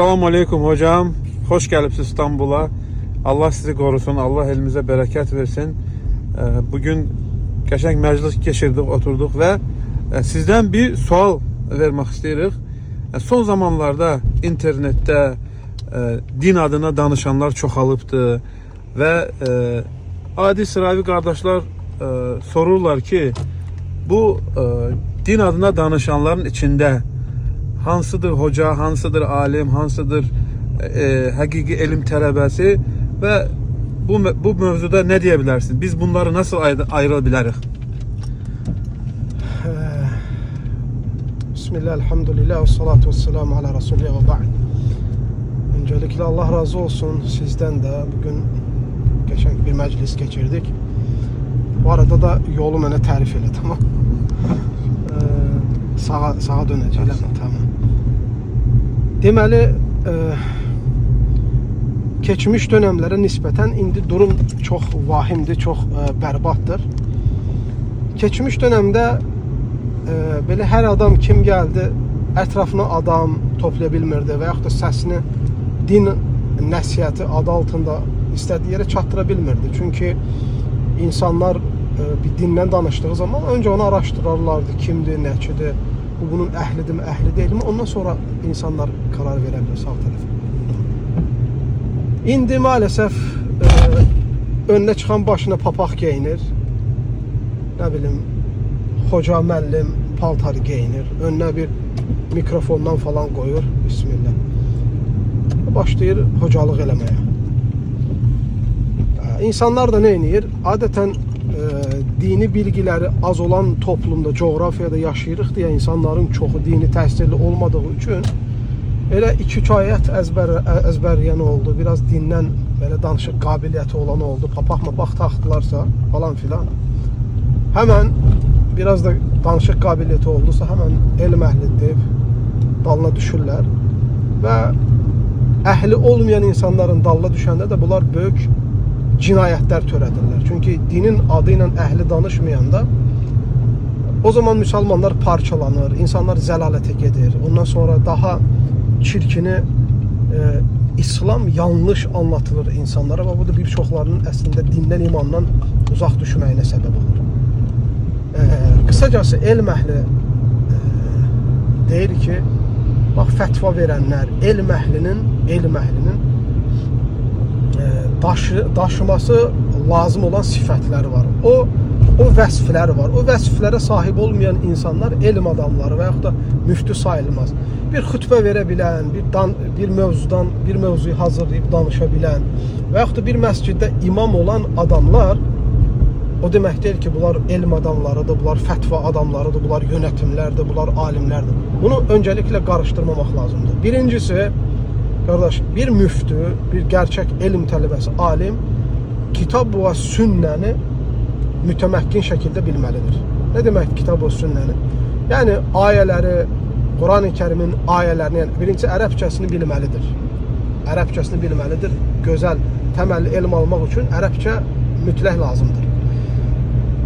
Selamun Aleyküm hocam. Hoş gelipsiz İstanbul'a. Allah sizi korusun. Allah elimize bereket versin. Bugün geçen meclis geçirdik, oturduk ve sizden bir sual vermek isteyirik. Son zamanlarda internette din adına danışanlar çoxalıbdı ve adi sıravi kardeşler sorurlar ki bu din adına danışanların içinde hansıdır hoca, hansıdır alim, hansıdır hakiki ilim tələbəsi ve bu mövzuda ne diyebilirsin? Biz bunları nasıl ayırabiliriz? Bismillah, elhamdülillah, ve salatu ve selamu ala Resulullah ve ba'd. Öncelikle Allah razı olsun sizden de. Bugün geçen bir meclis geçirdik. Bu arada da yolu mənə tərif elə, tamam. Sağa dönəcəklər, tamam. Deməli, keçmiş dönemlərə nisbətən indi durum çox vahimdir, çox bərbaddır. Keçmiş dönemdə belə hər adam kim gəldi, ətrafına adam toplaya bilmirdi və yaxud da səsini din nəsihəti adı altında istədiyi yerə çatdıra bilmirdi. Çünki insanlar bir dindən danışdığı zaman önce onu araştırarlardı. Kimdir, nəçidir, bu bunun əhlidir mi, əhli deyil mi? Ondan sonra insanlar karar verə bilər sağ tərəfə. İndi maalesef önüne çıkan başına papaq geyinir. Ne bileyim, hoca, müəllim paltarı geyinir. Önüne bir mikrofondan falan koyur. Bismillah. Başlayır hocalıq eləməyə. İnsanlar da ne edir? Adeten dini bilgileri az olan toplumda, coğrafiyada yaşayırıq deyə insanların çoxu dini təhsilli olmadığı üçün elə 2-3 ayət əzbərləyən oldu. Biraz dindən belə danışıq qabiliyyəti olan oldu. Papaq taxtılarsa falan filan. Hemen biraz da danışıq qabiliyyəti oldusa hemen elm əhlidir, dalına düşürlər. Və əhli olmayan insanların dalına düşəndə də bunlar böyük cinayətlər törədirlər. Çünki dinin adı ilə əhli danışmayanda o zaman müsəlmanlar parçalanır, insanlar zəlalətə gedir. Ondan sonra daha çirkini İslam yanlış anlatılır insanlara ve bu da bir çoxlarının əslində dindən, imandan uzaq düşməyinə səbəb olur. Qısacası elm əhli deyir ki, bax fətva verənlər, elm əhlinin daşıması lazım olan sifətləri var. O vəsfləri var. O vəsflərə sahib olmayan insanlar elm adamları və yaxud da müftü sayılmaz. Bir xütbə verə bilən, bir mövzuyu hazırlayıb danışa bilən və yaxud da bir məsciddə imam olan adamlar o demək deyil ki, bunlar elm adamlarıdır, bunlar fətva adamlarıdır, bunlar yönetimlərdir, bunlar alimlərdir. Bunu öncelikle qarışdırmamaq lazımdır. Birincisi, kardeş, bir müftü, bir gerçek elm tələbəsi, alim kitab və sünnəni mütəməkkin şəkildə bilməlidir. Ne demek kitab və sünnəni? Yani ayələri, Quran-ı Kərimin ayələrini, yani birinci ərəbcəsini bilməlidir. Ərəbcəsini bilməlidir. Gözəl, təməlli elm almaq üçün ərəbcə mütləq lazımdır.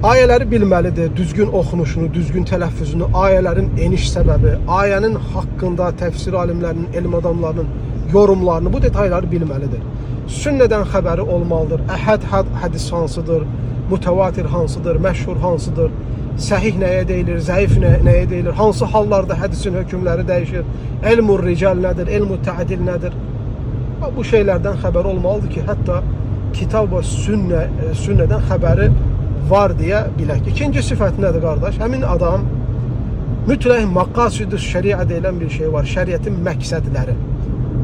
Ayələri bilməlidir, düzgün oxunuşunu, düzgün tələffüzünü, ayələrin eniş səbəbi, ayənin haqqında təfsir alimlərinin, elm adamlarının yorumlarını, bu detayları bilməlidir. Sünnədən xəbəri olmalıdır. Əhəd hədis hansıdır, mütəvatir hansıdır, məşhur hansıdır, səhih nəyə deyilir, zəif nəyə deyilir, hansı hallarda hədisin hökmləri dəyişir, elmur rical nədir, elmü təadil nədir? Bu şeylərdən xəbər olmalıdır ki, hətta kitab və sünnədən xəbəri var deyə bilək. İkinci sifət nədir qardaş? Həmin adam mütləq maqasid-ü şəriə deyilən bir şey var. Şəriətin məqsədləri.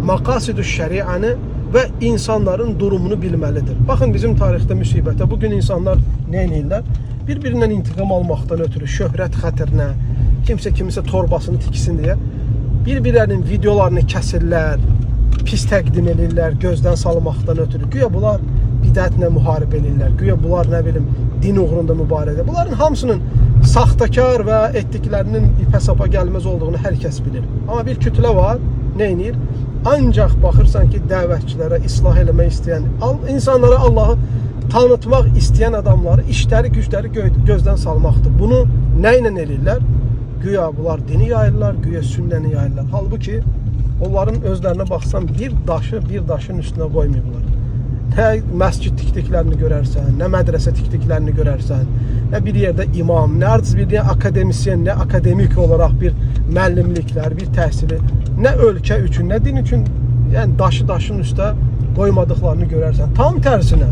Maqasid-ü şəriəni və insanların durumunu bilməlidir. Baxın bizim tarixdə müsibətə. Bugün insanlar nə edirlər? Bir-birindən intiqam almaqdan ötürü, şöhrət xətrinə, kimsə kimisə torbasını tiksin deyə bir-birlərinin videolarını kəsirlər, pis təqdim edirlər, gözdən salmaqdan ötürü. Güya bunlar bidətlə müharibə edirlər. Güya bunlar nə bilim din uğrunda mübarizə. Bunların hamısının saxtakar və etdiklərinin ipə sapa gəlməz olduğunu hər kəs bilir. Amma bir kütlə var, nə edir? Ancaq baxırsan ki, dəvətçilərə, islah eləmək istəyən, insanlara Allahı tanıtmaq istəyən adamları işləri, gücləri gözdən salmaqdır. Bunu nə ilə eləyirlər? Güya bunlar dini yayırlar, güya sünnəni yayırlar. Halbuki onların özlərinə baxsan bir daşın üstünə qoymayıblar. Nə məscid tikdiklərini görərsən, nə mədrəsə tikdiklərini görərsən, nə bir yerdə imam, nə artıq bir akademisyen, nə akademik olaraq bir müəllimliklər, bir təhsili, nə ölkə üçün, nə din üçün, yəni daşın üstə qoymadıqlarını görərsən. Tam tərsinə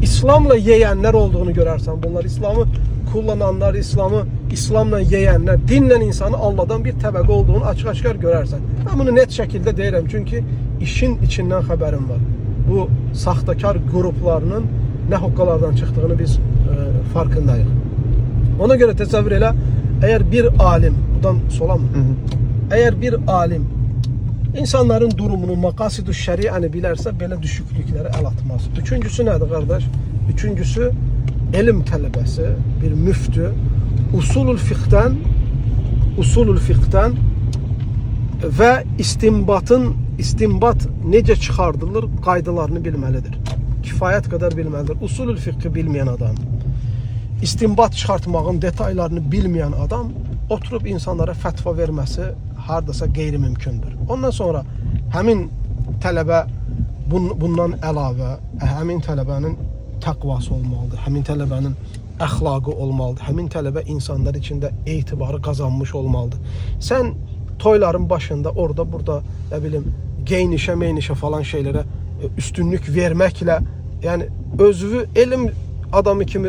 İslamla yeyənlər olduğunu görərsən. Bunlar İslamı kullananlar, İslamla yeyənlər, dinlə insanı alladan bir təbəqə olduğunu açıq-aşkar görərsən. Mən bunu net şəkildə deyirəm, çünki işin içindən xəbərim var. Bu saxtakar qruplarının nə hoqqalardan çıxdığını biz farkındayıq. Ona görə təsəvvür elə, əgər bir alim, buradan sola mı? Əgər bir alim insanların durumunu, maqasidu şəriəni bilərsə, belə düşüklükləri əl atmaz. Üçüncüsü nədir, qardaş? Üçüncüsü, elm tələbəsi, bir müftü, usulul fiqhdən və istinbat necə çıxardılır qaydalarını bilməlidir. Kifayət qədər bilməlidir. Usulul fiqhi bilməyən adam, istinbat çıxartmağın detaylarını bilməyən adam oturub insanlara fətva verməsi hardasa qeyri-mümkündür. Ondan sonra həmin tələbə bundan əlavə həmin tələbənin təqvası olmalıdır, həmin tələbənin əxlaqı olmalıdır, həmin tələbə insanlar içində etibarı qazanmış olmalıdır. Sən toyların başında, orada, burada, nə bilim, geynişə falan şeylərə üstünlük verməklə, yəni özünü elm adamı kimi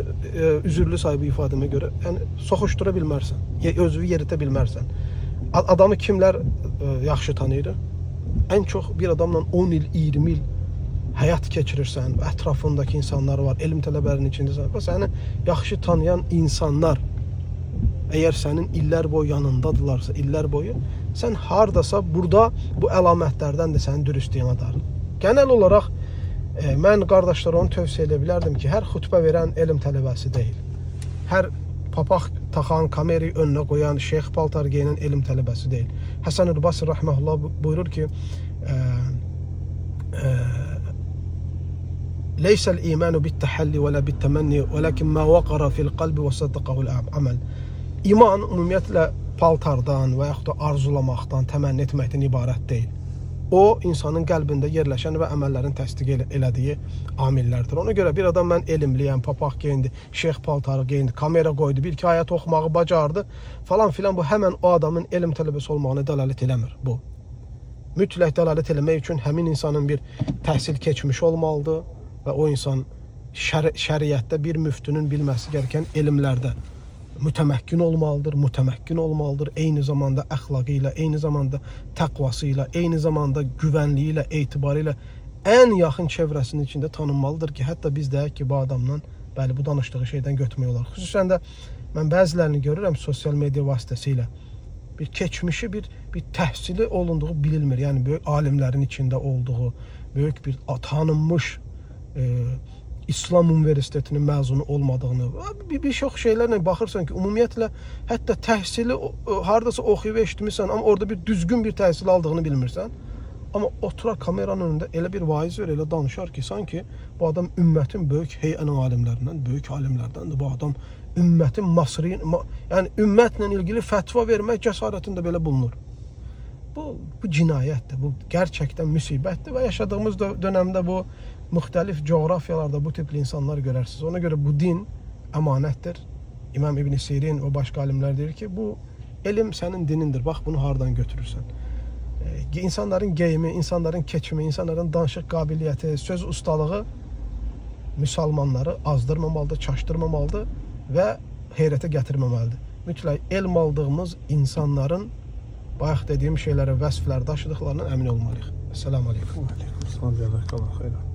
üzürlü sahibi ifadəmə görə, yəni soxuşdura bilmərsən, özünü yeritə bilmərsən. Adamı kimlər yaxşı tanıyır? Ən çox bir adamla 10 il, 20 il həyat keçirirsən, ətrafındakı insanlar var, elm tələbələrinin içindəsən. Səni yaxşı tanıyan insanlar, əgər sənin illər boyu yanındadılarsa, illər boyu, sən hardasa burada bu əlamətlərdən də sənin dürüstlüyün adar. Genel olaraq mən qardaşlara onu tövsiyə edə bilərdim ki, hər xütbə verən elm tələbəsi deyil. Hər papaq taxan, kamerayı önünə qoyan, şeyx paltar geyinən elm tələbəsi deyil. Həsən el-Basri rahmehullah buyurur ki, Leysəl imanu bit-təhalli və la bit-təmənni velakin ma vaqara fil-qalbi və saddaqahul amal. İman ümumiyyətlə paltardan və yaxud da arzulamaqdan, təmənni etməkdən ibarət deyil. O, insanın qəlbində yerləşən və əməllərin təsdiq elədiyi amillərdir. Ona görə bir adam mən elmliyəm, papaq geyindi, şeyx paltarı geyindi, kamera qoydu, bir iki ayət oxumağı bacardı falan filan, bu həmən o adamın elm tələbəsi olmağını dəlalət eləmir bu. Mütləq dəlalət eləmək üçün həmin insanın bir təhsil keçmiş olmalıdır və o insan şəriətdə bir müftünün bilməsi gərəkən elmlərdə mütəməkkin olmalıdır, eyni zamanda əxlaqı ilə, eyni zamanda təqvası ilə, eyni zamanda güvənliyi ilə, etibarı ilə ən yaxın çevrəsinin içində tanınmalıdır ki, hətta biz deyək ki, bu adamdan, bəli, bu danışdığı şeydən götürmək olar. Xüsusən də mən bəzilərini görürəm sosial media vasitəsilə, bir keçmişi, bir təhsili olunduğu bilinmir. Yəni, böyük alimlərin içində olduğu, böyük bir tanınmış İslam Universitetinin məzunu olmadığını, bir çox şeylərlə baxırsan ki, ümumiyyətlə, hətta təhsili haradasa oxuyub eşitmirsən, amma orada bir düzgün bir təhsil aldığını bilmirsən. Amma oturar kameranın önündə elə bir vaiz ver, elə danışar ki, sanki bu adam ümmətin böyük heyənin alimlərindən, böyük alimlərdəndir. Bu adam ümmətin masri, yəni ümmətlə ilgili fətva vermək cəsarətində belə bulunur. Bu cinayətdir, bu gerçəkdən müsibətdir və yaşadığımız dönəmdə bu müxtəlif coğrafyalarda bu tipli insanlar görərsiniz. Ona görə bu din əmanətdir. İmam İbn Sirin və başqa alimlər deyir ki, bu elm sənin dinindir. Bax, bunu hardan götürürsən? İnsanların geyimi, insanların keçimi, insanların danışıq qabiliyyəti, söz ustalığı müsəlmanları azdırmamalıdır, çaşdırmamalıdır və heyrətə gətirməməlidir. Mütləq elm aldığımız insanların bayaq dediyim şeylərə, vəsflər daşıdıqlarından əmin olmalıyıq. Esselamu aleykum. Aleyküm selam.